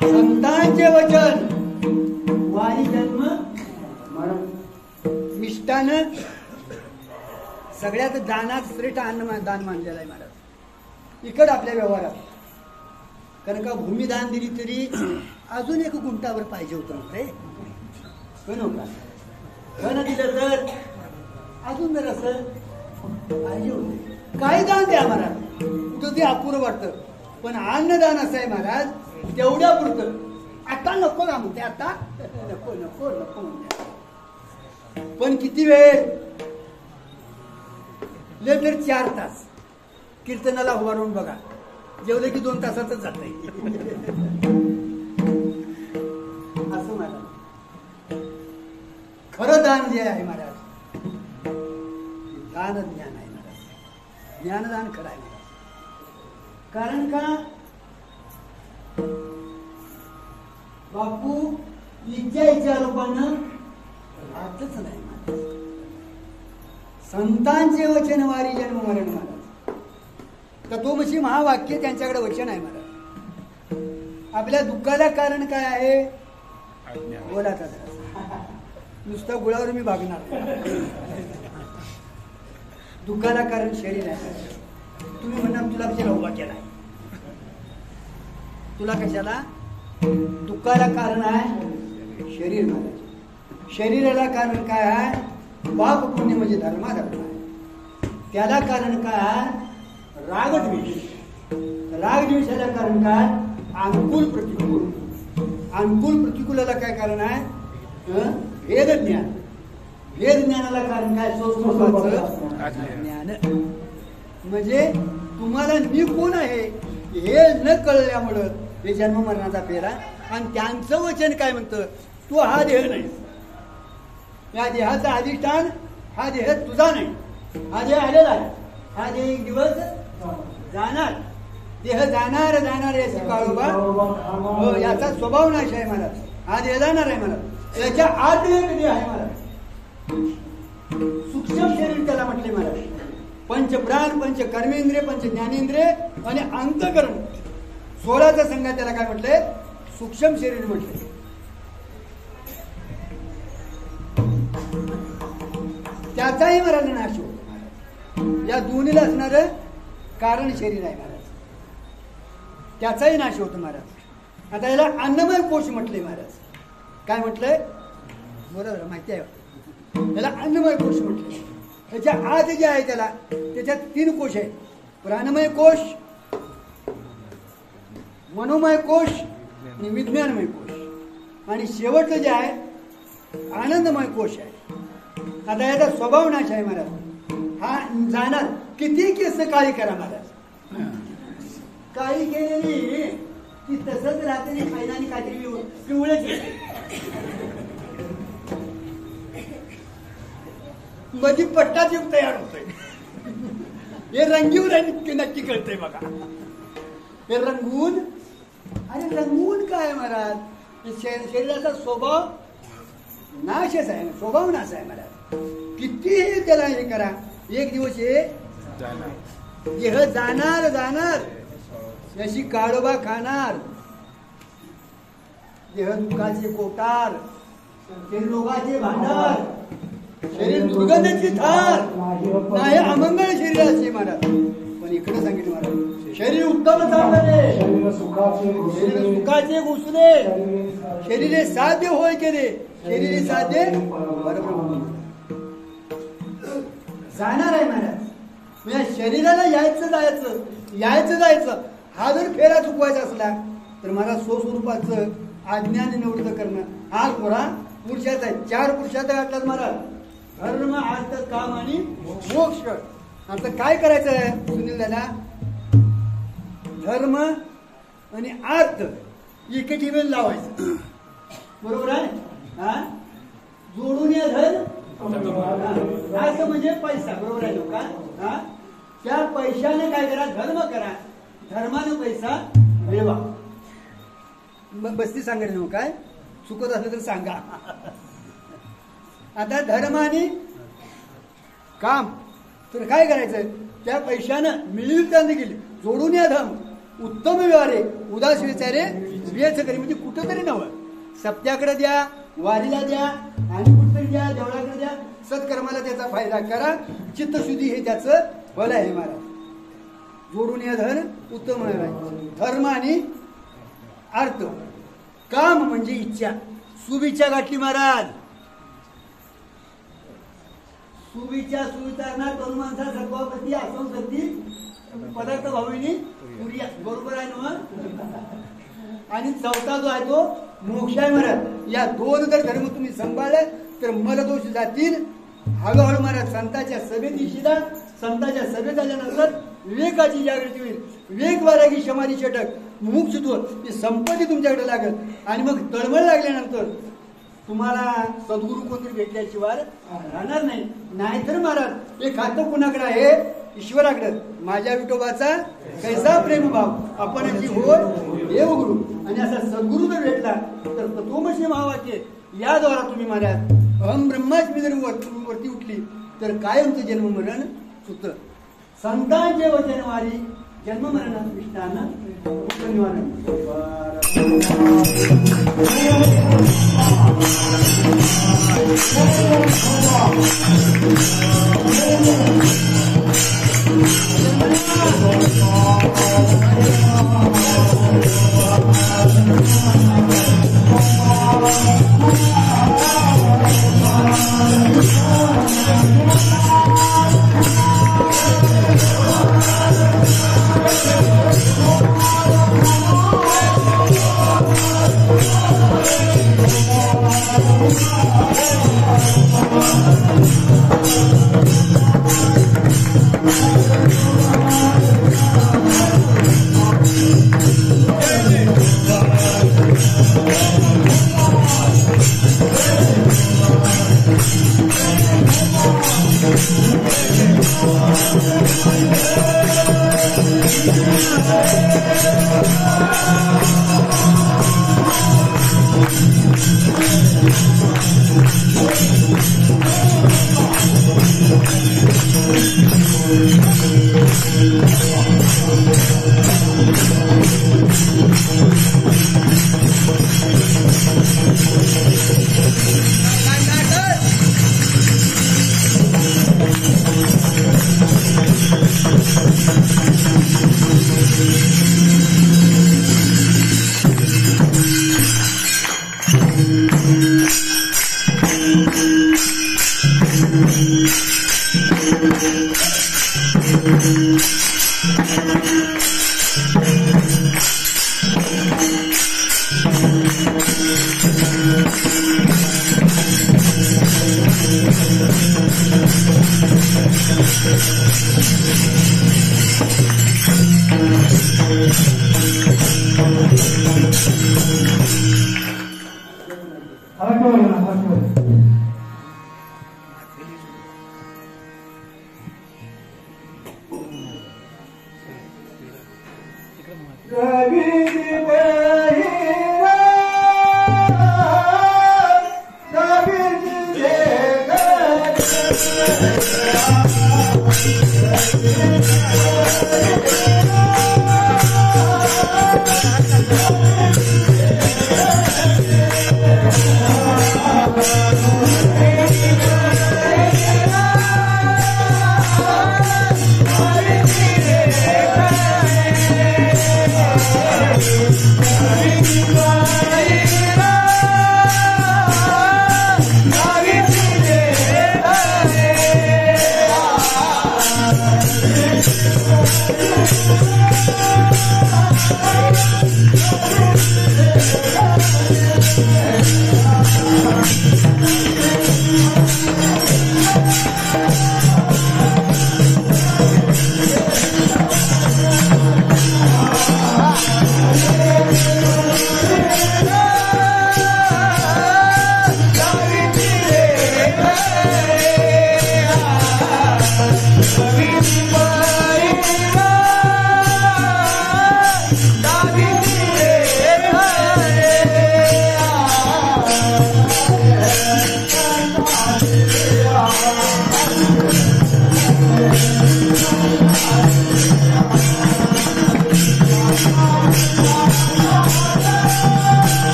Speaker 1: संतांचे वचन वारी जन्म मरण मिष्टान सगळ्यात दानात श्रेष्ठ अन्न दान मानलेलं आहे महाराज. इकड आपल्या व्यवहारात कारण का भूमिदान दिली तरी अजून एक गुंटावर पाहिजे होतं रे. धन दिलं तर अजून जर असं पाहिजे होते. काय दान द्या महाराज कुठं ते अपुरं वाटतं. पण अन्नदान असं आहे महाराज तेवढ्या पुरतं. आता नको ना म्हणते आता नको नको नको म्हणते. पण किती वेळ तर 4 तास कीर्तनाला उभारून बघा. जेवलं की 2 तासातच जात असं महाराज. खरं दान जे आहे महाराज दान ज्ञान आहे महाराज. ज्ञानदान खरं आहे महाराज. कारण का बापू इच्छा रूपानं अर्थच नाही महाराज. संतांचे वचन वारी जन्म मरण महाराज. तत्वमसी महावाक्य त्यांच्याकडे वचन आहे महाराज. आपल्या दुःखाला कारण काय आहे बोलाचा नुसतं गुळावर मी भागणार. दुःखाला कारण शरीर आहे. तुम्ही म्हणणार तुला कशाला उभा केलाय. तुला कशाला दुःखाला कारण आहे शरीर महाराज. शरीराला कारण काय आहे पाप पुण्य म्हणजे धर्माधर्म आहे. त्याला कारण काय आहे रागद्वेष. रागद्वेषाला कारण काय अनुकूल प्रतिकूल. अनुकूल प्रतिकूलाला काय कारण आहे वेद ज्ञान. वेद ज्ञानाला कारण काय ज्ञान. म्हणजे तुम्हाला मी कोण आहे हे न कळल्यामुळं हे जन्म मरणाचा फेरा. आणि त्यांचं वचन काय म्हणतं, तू हा देह नाही, या देहाचं अधिष्ठान हा देह तुझा नाही, हा देह आलेला आहे, हा देह एक दिवस जाणार, देह जाणार जाणार याची काळोबा हो, याचा स्वभाव नाश आहे महाराज. हा देह जाणार आहे महाराज, याच्या आत एक देह आहे महाराज, सूक्ष्म शरीर त्याला म्हटले महाराज. पंच प्राण, पंच कर्मेंद्रिय, पंच ज्ञानेंद्रिय आणि अंतकरण 16चा संघात त्याला काय म्हटलंय, सूक्ष्म शरीर म्हटले. त्याचाही महाराज नाश होतो. या दोन्हीला असणार कारण शरीर आहे महाराज, त्याचाही नाश होतो महाराज. आता याला अन्नमय कोश म्हटले महाराज. काय म्हटलंय, बरोबर माहिती आहे, त्याला अन्नमय कोश म्हटले. त्याच्या आत जे आहे त्याला, त्याच्यात 3 कोश आहेत, प्राणमय कोश, मनोमय कोश आणि विज्ञानमय कोश, आणि शेवटचं जे आहे आनंदमय कोश आहे. आता याचा स्वभाव नाश आहे महाराज. हा जाणार, किती केस काळी करा महाराज, काळी केलेली की तसंच रात्री खायला काहीतरी पिवळच मध्ये पट्टाच युग तयार होतोय. हे रंगीवर नक्की कळतंय बघा. हे रंगून, अरे रंगून काय महाराज, शरीराचा स्वभाव नाशच आहे, स्वभाव नाश आहे महाराज. कितीही त्याला हे करा, एक दिवस हे देह जाणार जाणार, याची काळोबा खाणार. देह दुःखाचे कोटार, शरीर रोगाचे भांडार, शरीर दुर्गंधाची थार, नाही अमंगळ शरीराचे महाराज. पण इकडे सांगितलं महाराज, शरीर उत्तम चालले, शरीर सुखाचे घुसले, शरीरे साध्य होय केले, शरीरे साध्य बरोबर जाणार आहे महाराज. म्हणजे शरीराला यायचं जायचं, यायचं जायचं, हा जर फेरा चुकवायचा असला तर मला स्वस्वरूपाचं अज्ञान निवृत्त करणं हा थोडा पुरुषाचा आहे. 4 पुरुषाचा घातलाच महाराज, धर्म, अर्थ, काम आणि मोक्ष. आता काय करायचं आहे सुनील दादा, धर्म आणि अर्थ एके ठिकाणी लावायचं, बरोबर आहे. हा जोडून या धन असं म्हणजे पैसा, बरोबर आहे लोक. हा त्या पैशाने काय करा, धर्म करा, धर्माने पैसा मिळवा. बस्ती सांगायला काय चुकत असलं तर सांगा. आता धर्म आणि काम तर काय करायचं, त्या पैशानं मिळील त्यांनी गेली, जोडून या धम उत्तम व्यवहारे उदास विचारे व्यथ करी. म्हणजे कुठंतरी नवं, सप्त्याकडे द्या, वारीला द्या, आणि कुठतरी द्या, देवळाकडे द्या, सत्कर्माला त्याचा फायदा करा. चित्तशुद्धी हे त्याचं फल आहे महाराज. जोडून या धन उत्तम धर्म आणि अर्थ. काम म्हणजे इच्छा, सुविच्छा गाठली महाराज. सुविचार सुविचारणार तरुण माणसा सत्वापती असंसती पदार्थ भाविनी पुरिया, बरोबर आहे ना. आणि चौथा जो आहे तो मोक्ष आहे महाराज. या 2 जर धर्म तुम्ही सांभाळले तर मलदोष जातील. हळूहळू महाराज संतांच्या सभेत येशीला, संतांच्या सभेत आल्यानंतर विवेकाची जागृती होईल. विवेक वारागी समाधी षटक मुमुक्षुत्व ही संपत्ती तुमच्याकडे लागेल. आणि मग तळमळ लागल्यानंतर तुम्हाला सद्गुरू कोणतरी भेटल्याशिवाय राहणार नाही. नाहीतर महाराज हे खातं कुणाकडे आहे, ईश्वराकडे. माझ्या विठोबाचा कैसा प्रेमभाव आपणची होय देवगुरु. आणि असा सद्गुरू जर भेटला तर तत्वमसी महावाक्य याद्वारा तुम्ही महाराज अहम ब्रह्मास्मी जर वरती उठली तर कायमचं जन्म मरण सुत. संतांचे वचनवारी जन्म मरण विष्ठानं निवारण.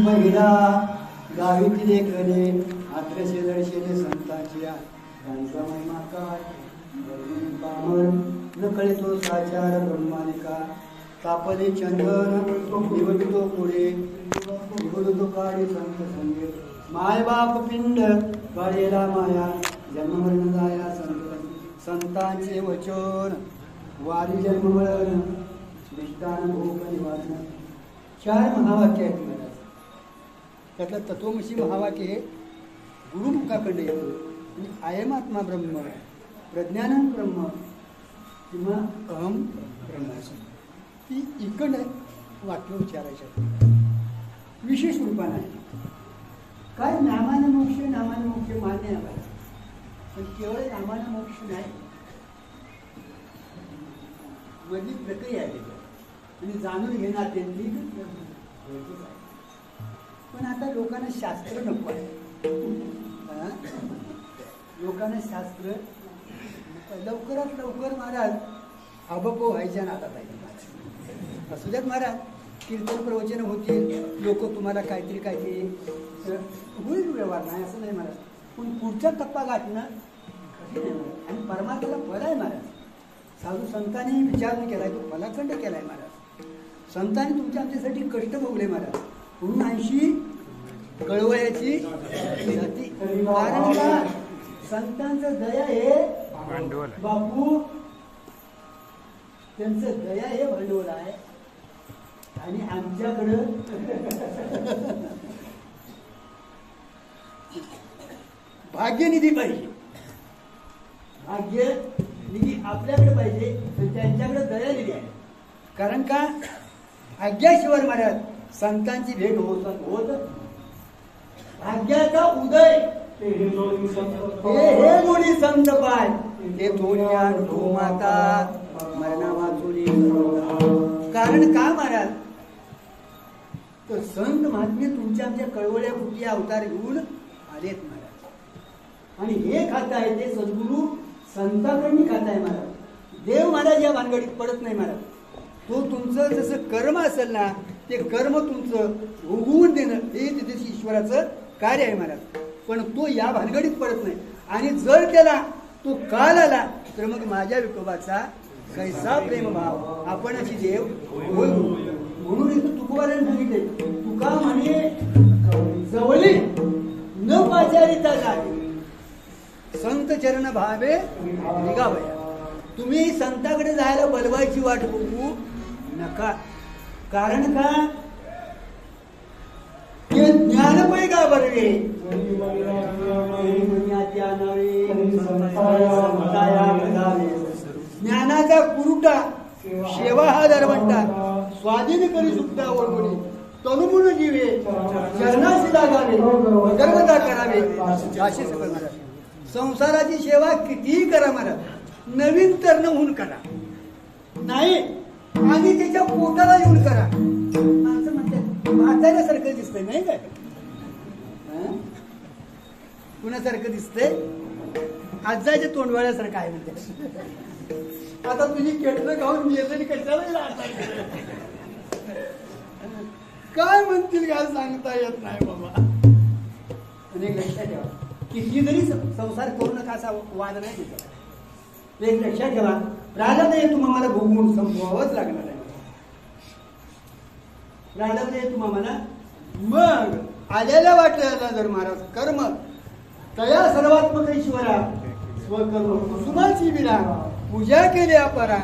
Speaker 1: महिला गावीतील एक रणे आत्रशे दळशेने संतांच्या त्यांचा महिमा काय बामण न कळे तो साचार ब्रह्मानिका तापले चंदन निवडतो पुढे निवडतो काळी संत संगे माय बाप पिंड काळेला माया जन्ममरण जाया संतांचे वचन वारी जन्ममरण निष्ठान भोग निवारण 4 महावाक्य आहेत मला त्यातलं तत्वमसी महावाक्य हे गुरुमुखाकडे येतं आणि अयमात्मा ब्रह्म प्रज्ञानं ब्रह्म किंवा अहम ब्रह्मास्मी ती इकडं वाक्य उच्चारायचं विशेष रूपानं आहे काय नामानं मोक्ष मान्य आहे मला पण केवळ नामानं मोक्ष नाही मधली प्रक्रिया आहे आणि जाणून घेणं अत्यंत गरजेचं आहे पण आता लोकांना शास्त्र नको आहे लोकांना शास्त्र लवकरात लवकर महाराज हाबको व्हायच्या नादात आहे असू द्यात महाराज कीर्तन प्रवचन होतील लोक तुम्हाला काहीतरी होईल व्यवहार नाही असं नाही महाराज पण पुढचा टप्पा गाठणं आणि परमात्म्याला फळ आहे महाराज साधू संतांनी विचार नाही केलाय तो फलाखंड केलाय महाराज संतांनी तुमच्या आमच्यासाठी कष्ट भोगले महाराज म्हणून 80 कळवयाची जाती कारण का संतांचं दया हे बापू त्यांचं दया हे भांडवल आहे आणि आमच्याकडं भाग्यनिधी पाहिजे भाग्यनिधी आपल्याकडे पाहिजे आणि त्यांच्याकडे दयानिधी आहे कारण का आज्ञाशिवाय महाराज संतांची भेट होत भाग्याचा उदय हे मुळी संत पाय हे थोड्या माता मरणा वाचुनी कारण का महाराज तर संत महात्मे तुमच्या आमच्या कळवळ्या कृती अवतार घेऊन आलेत महाराज आणि हे खातं आहे ते सद्गुरू संतांकडून खातं आहे महाराज देव महाराज या भानगडीत पडत नाही महाराज तो तुमचं जसं कर्म असेल ना ते कर्म तुमचं उगवून देणं हे तिथे ईश्वराचं कार्य आहे महाराज पण तो या भानगडीत पडत नाही आणि जर त्याला तो काल आला तर मग माझ्या विठोबाचा कैसा प्रेमभाव आपण अशी देव म्हणून इथं तुकोबाराने सांगितले तुका म्हणे जवळी न पाचारिता जावे संत चरण भावे निघावया तुम्ही संताकडे जायला बलवायची वाट बघू नका कारण का हे ज्ञानमय का बरवे ज्ञानाचा कुरुटा सेवा हा दरवंटा स्वाधीन करी सुद्धा ओळखणे तनुमुन जीवे चरणाशी लागावे गर्भता करावे असे सगळं महाराज संसाराची सेवा कितीही करा महाराज नवीन तरण होऊन करा नाही आणि त्याच्या पोटाला येऊन करा माणसं म्हणतात म्हाताऱ्यासारखं दिसतंय नाही काय कुणासारखं दिसतंय आजाच्या तोंडवाळ्यासारखं आहे म्हणते आता तुझी केटलं गाऊन मी येते कशाला काय म्हणतील काय सांगता येत नाही बाबा आणि लक्षात ठेवा किती जरी संसार करू नका असा वाद नाही तिचा एक लक्षात ठेवा प्रारब्ध हे तुम्हाला भोगून संपवावंच लागणार आहे प्रारब्ध हे तुम्हाला मग आलेल्या वाटल्याला जर महाराज कर्म तया सर्वात्मक ईश्वरा स्वकर्म कुसुमाची विरा पूजा केली अपरा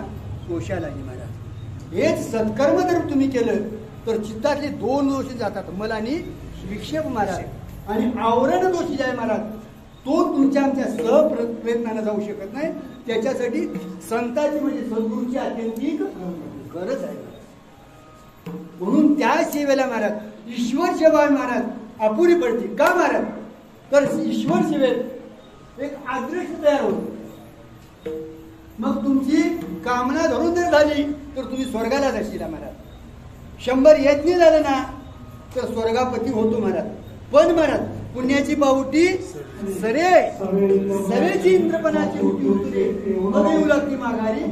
Speaker 1: दोषाला महाराज हेच सत्कर्म जर तुम्ही केलं तर चित्तातले 2 दोष जातात मला आणि विक्षेप महाराज आणि आवरण दोषी आहे महाराज तो तुमच्या आमच्या प्रयत्नानं जाऊ शकत नाही. त्याच्यासाठी संतांची म्हणजे सद्गुरूची आत्यंतिक गरज आहे. म्हणून त्या सेवेला महाराज ईश्वर सेवा महाराज अपुरी पडते. का महाराज? तर ईश्वर सेवेत एक आदर्श तयार होतो. मग तुमची कामना धरून जर झाली तर तुम्ही स्वर्गाला जाशील महाराज. 100 यज्ञ झालं ना तर स्वर्गापती होतो महाराज. पण महाराज पुण्याची पावटी सरेची इंद्रपणाची उठी उतरे मग येऊ लागती माघारी.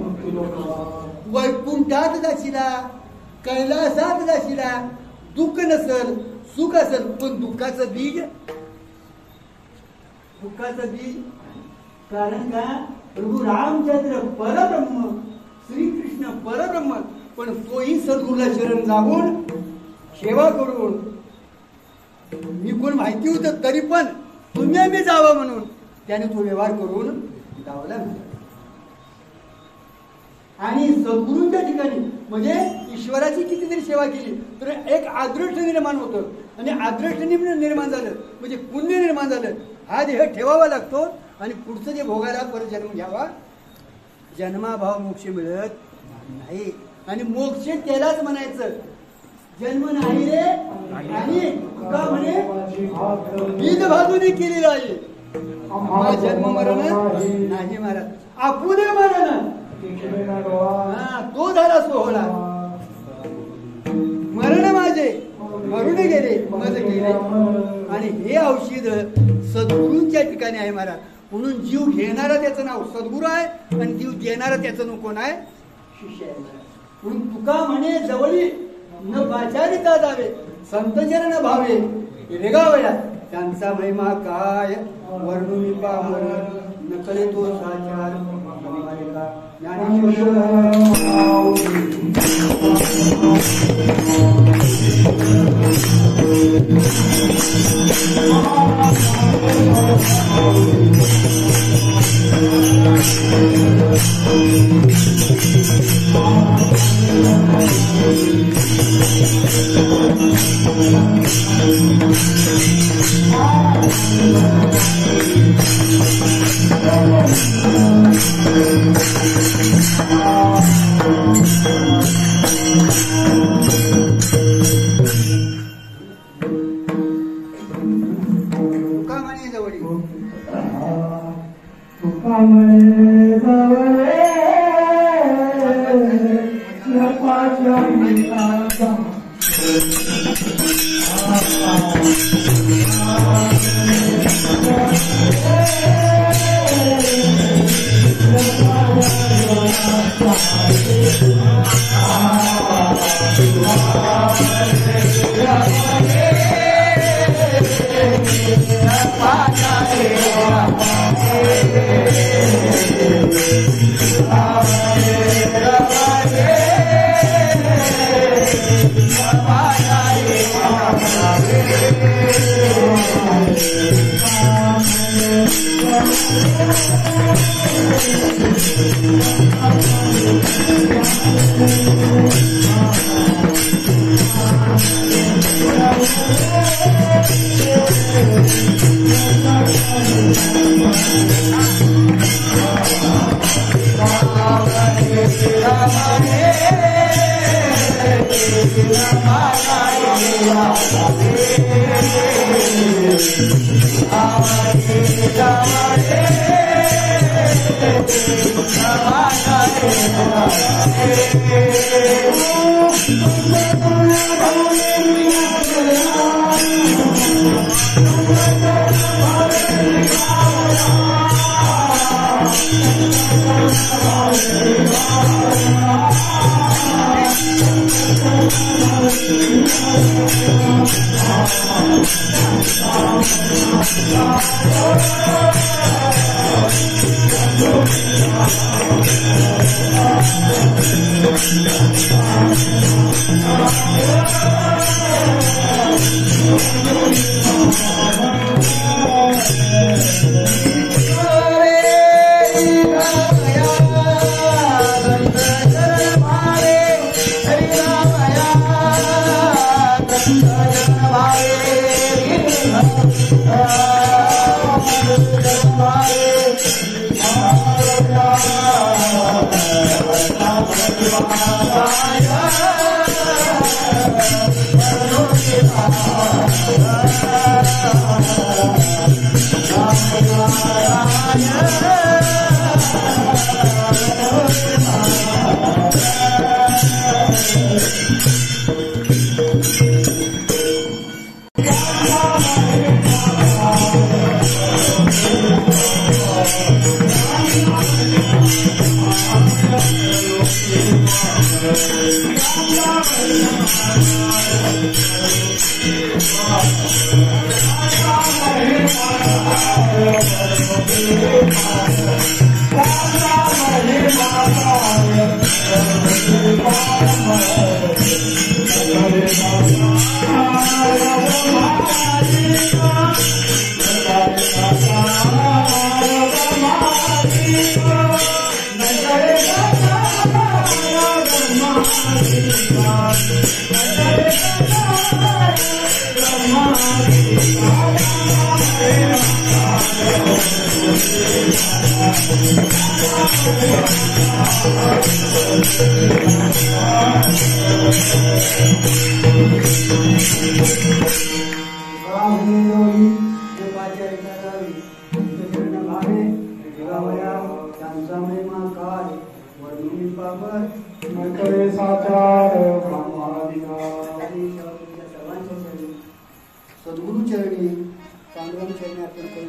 Speaker 1: वैकुंठात जाशीला, कैलासात जाशीला, दुःख नसल सुख असेल, पण दुःखाचं बीज कारण का? प्रभू रामचंद्र परब्रह्म, श्रीकृष्ण परब्रह्म, पण तोही सद्गुरूला शरण जाऊन सेवा करून मी कोण माहिती होतं तरी पण तुम्ही आम्ही जावं म्हणून त्याने तो व्यवहार करून लावला. आणि सद्गुरूंच्या ठिकाणी म्हणजे ईश्वराची कितीतरी सेवा केली तर एक आदृष्ट निर्माण होतं. आणि आदृष्ट निर्माण झालं म्हणजे पुण्य निर्माण झालं. हा देह ठेवावा लागतो आणि पुढचं जे भोगायला परत जन्म घ्यावा. जन्माभाव मोक्ष मिळत नाही. आणि मोक्ष त्यालाच म्हणायचं जन्म नाही रे. आणि का म्हणे विध बाजूने केलेला आहे. जन्म मरण नाही महाराज, आपुले मरण तो झाला सोहळा. मरण माझे मरून गेले मज गेले. आणि हे औषध सद्गुरूंच्या ठिकाणी आहे महाराज. म्हणून जीव घेणारा त्याचं नाव सद्गुरू आहे आणि जीव देणारा त्याचं नाव कोण आहे? शिष्य आहे महाराज. म्हणून तुका म्हणे जवळी न पाचारिता जावे, संतचरण भावे रेगावया. त्यांचा महिमा काय वर्णुनी पामर नकळे तो साचार.
Speaker 3: Hare
Speaker 1: सद्गुरु चरणी पांडुरंग चरणी आपण करून